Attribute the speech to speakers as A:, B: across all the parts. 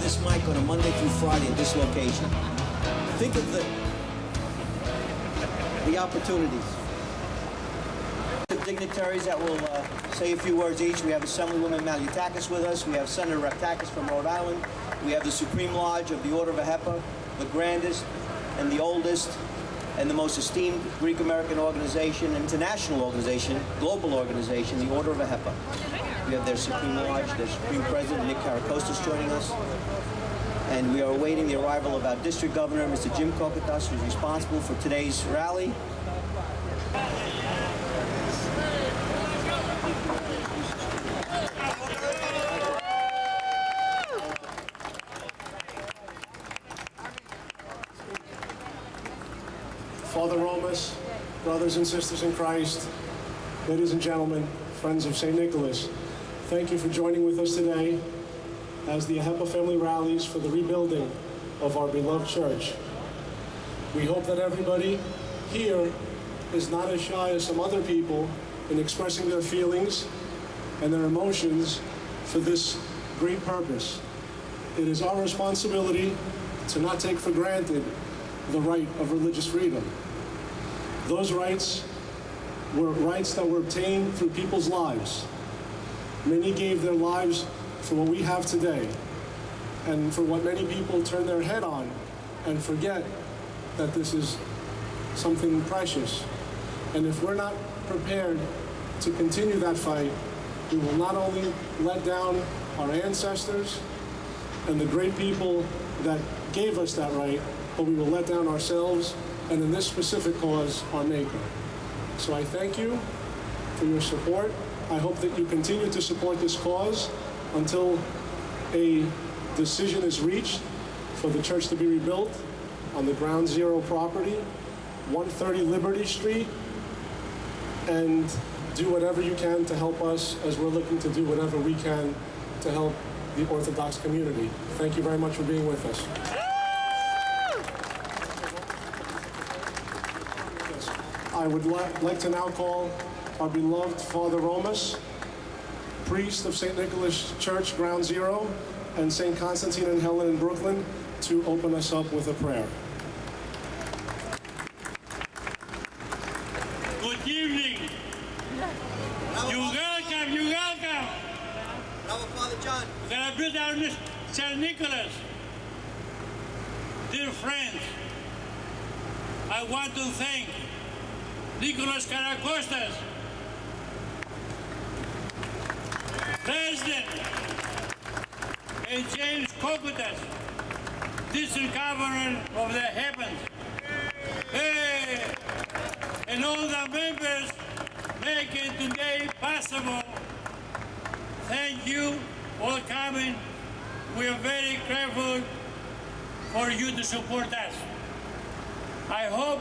A: this mic on a Monday through Friday at this location. Think of the opportunities. The dignitaries that will say a few words each. We have Assemblywoman Malutakis with us. We have Senator Reptakis from Rhode Island. We have the Supreme Lodge of the Order of Ahepa, the grandest and the oldest and the most esteemed Greek-American organization, international organization, global organization, the Order of Ahepa. We have their Supreme Lodge, their Supreme President, Nick Karakostas, joining us. And we are awaiting the arrival of our District Governor, Mr. Jim Kokotas, who's responsible for today's rally.
B: Father Romas, brothers and sisters in Christ, ladies and gentlemen, friends of St. Nicholas, thank you for joining with us today as the Ahepa family rallies for the rebuilding of our beloved church. We hope that everybody here is not as shy as some other people in expressing their feelings and their emotions for this great purpose. It is our responsibility to not take for granted the right of religious freedom. Those rights were rights that were obtained through people's lives. Many gave their lives for what we have today, and for what many people turn their head on and forget that this is something precious. And if we're not prepared to continue that fight, we will not only let down our ancestors and the great people that gave us that right, but we will let down ourselves, and in this specific cause, our Maker. So I thank you for your support. I hope that you continue to support this cause until a decision is reached for the church to be rebuilt on the Ground Zero property, 130 Liberty Street, and do whatever you can to help us as we're looking to do whatever we can to help the Orthodox community. Thank you very much for being with us. I would like to now call our beloved Father Romas, priest of St. Nicholas Church, Ground Zero, and St. Constantine and Helen in Brooklyn, to open us up with a prayer.
C: Good evening. You welcome.
A: Bravo, Father John.
C: We're going to build our St. Nicholas. Dear friends, I want to thank Nichlas Karakostas, President, and James Kokotas, District Governor of the Heavens, and all the members making today possible. Thank you all coming. We are very grateful for you to support us. I hope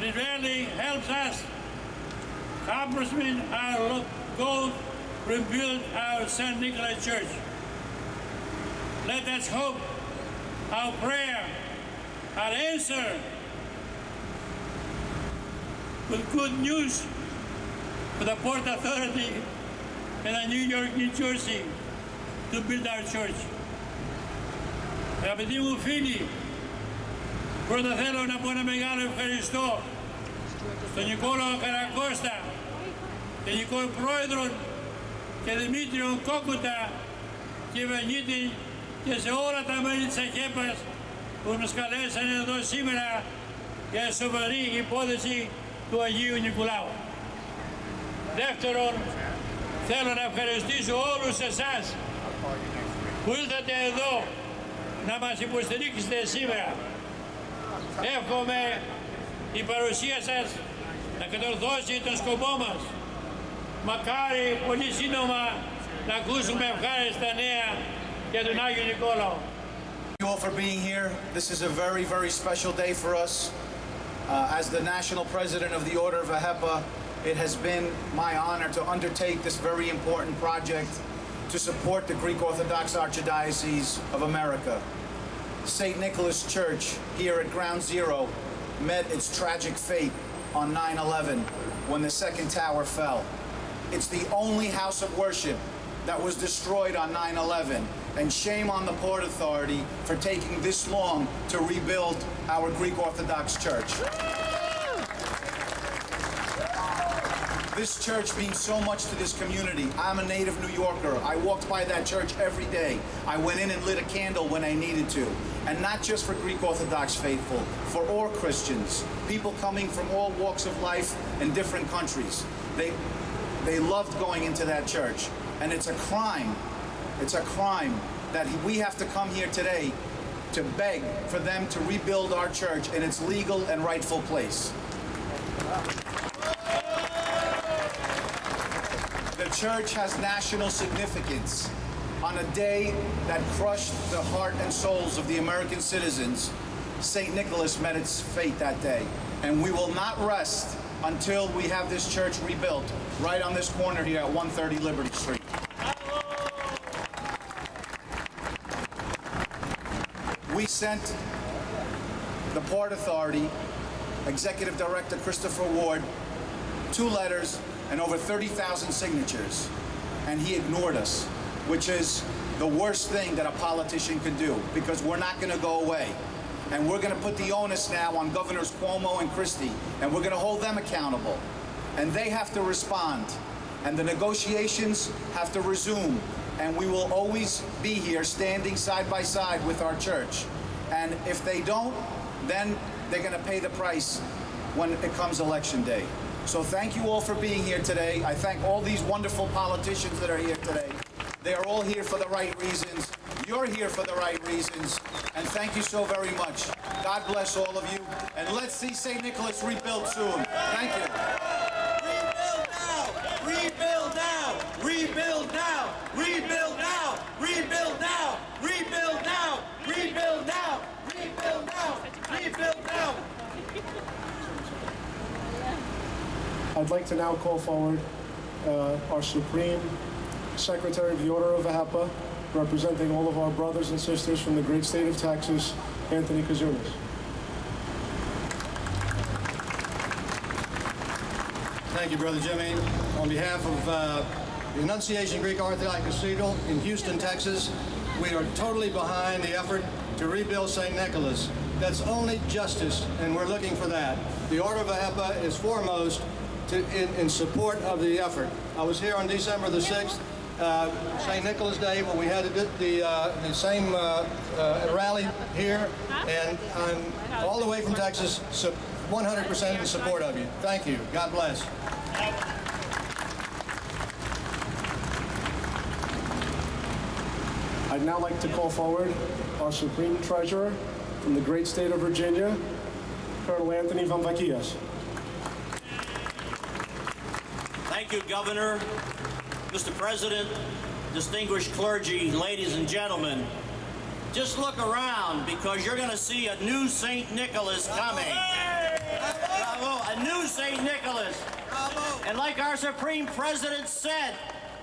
C: it really helps us accomplishment our goal, rebuild our St. Nicholas Church. Let us hope our prayer, our answer with good news for the Port Authority and the New York, New Jersey to build our church. Αγαπητοί μου φίλοι, πρώτα θέλω να πω ένα μεγάλο ευχαριστώ στον Νικόλαο Καρακώστα, Γενικό Πρόεδρο και Δημήτριο Κόκουτα, κυβερνήτη, και σε όλα τα μέλη της ΑΧΕΠΑΣ που μας καλέσαν εδώ σήμερα για σοβαρή υπόθεση του Αγίου Νικολάου. Δεύτερον, θέλω να ευχαριστήσω όλους εσάς που ήλθατε εδώ να μας υποστηρίξετε σήμερα. Εύχομαι η παρουσία σας να κατορθώσει τον σκοπό μας. Μακάρι πολύ σύντομα να ακούσουμε ευχάριστα νέα για τον Άγιο Νικόλαο.
D: Thank you all for being here. This is a very, very special day for us. As the National President of the Order of Ahepa, it has been my honor to undertake this very important project to support the Greek Orthodox Archdiocese of America. St. Nicholas Church here at Ground Zero met its tragic fate on 9/11 when the second tower fell. It's the only house of worship that was destroyed on 9/11, And shame on the Port Authority for taking this long to rebuild our Greek Orthodox Church. This church means so much to this community. I'm a native New Yorker. I walked by that church every day. I went in and lit a candle when I needed to. And not just for Greek Orthodox faithful, for all Christians, people coming from all walks of life in different countries. They loved going into that church. And it's a crime that we have to come here today to beg for them to rebuild our church in its legal and rightful place. The church has national significance. On a day that crushed the heart and souls of the American citizens, St. Nicholas met its fate that day. And we will not rest until we have this church rebuilt right on this corner here at 130 Liberty Street. We sent the Port Authority, Executive Director Christopher Ward, 2 letters and over 30,000 signatures, and he ignored us, which is the worst thing that a politician could do, because we're not going to go away. And we're going to put the onus now on Governors Cuomo and Christie, and we're going to hold them accountable. And they have to respond, and the negotiations have to resume, and we will always be here standing side by side with our church. And if they don't, then they're going to pay the price when it comes election day. So thank you all for being here today. I thank all these wonderful politicians that are here today. They are all here for the right reasons. You're here for the right reasons. And thank you so very much. God bless all of you. And let's see St. Nicholas rebuilt soon. Thank you.
E: Rebuild now! Rebuild now! Rebuild now! Rebuild now! Rebuild now! Rebuild now! Rebuild now! Rebuild now!
B: I'd like to now call forward our Supreme Secretary of the Order of AHEPA, representing all of our brothers and sisters from the great state of Texas, Anthony Kazunas.
F: Thank you, Brother Jimmy. On behalf of the Annunciation Greek Orthodox Cathedral in Houston, Texas, we are totally behind the effort to rebuild St. Nicholas. That's only justice, and we're looking for that. The Order of AHEPA is foremost in support of the effort. I was here on December the 6th, St. Nicholas Day, when we had the same rally here, and I'm all the way from Texas, 100% in support of you. Thank you. God bless.
B: I'd now like to call forward our Supreme Treasurer from the great state of Virginia, Colonel Anthony Vamvakias.
G: Thank you, Governor, Mr. President, distinguished clergy, ladies and gentlemen. Just look around, because you're going to see a new St. Nicholas coming. Bravo, a new St. Nicholas. Bravo. And like our Supreme President said,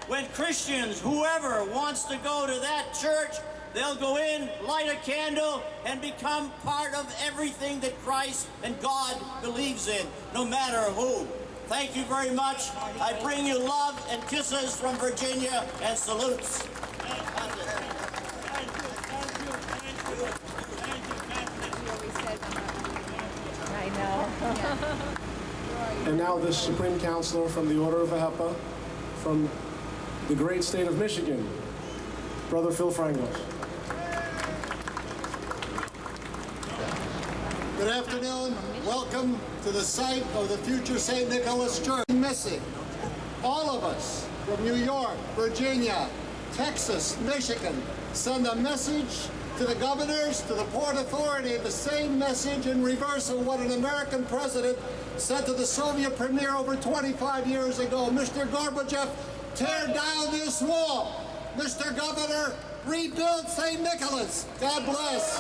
G: when Christians, whoever wants to go to that church, they'll go in, light a candle, and become part of everything that Christ and God believes in, no matter who. Thank you very much. I bring you love and kisses from Virginia and salutes.
H: I know.
B: And now the Supreme Counselor from the Order of AHEPA, from the great state of Michigan, Brother Phil Frangos.
I: Good afternoon. Welcome to the site of the future St. Nicholas Church. Missing. All of us from New York, Virginia, Texas, Michigan, send a message to the governors, to the Port Authority, the same message in reverse of what an American president said to the Soviet premier over 25 years ago. Mr. Gorbachev, tear down this wall. Mr. Governor, rebuild St. Nicholas. God bless.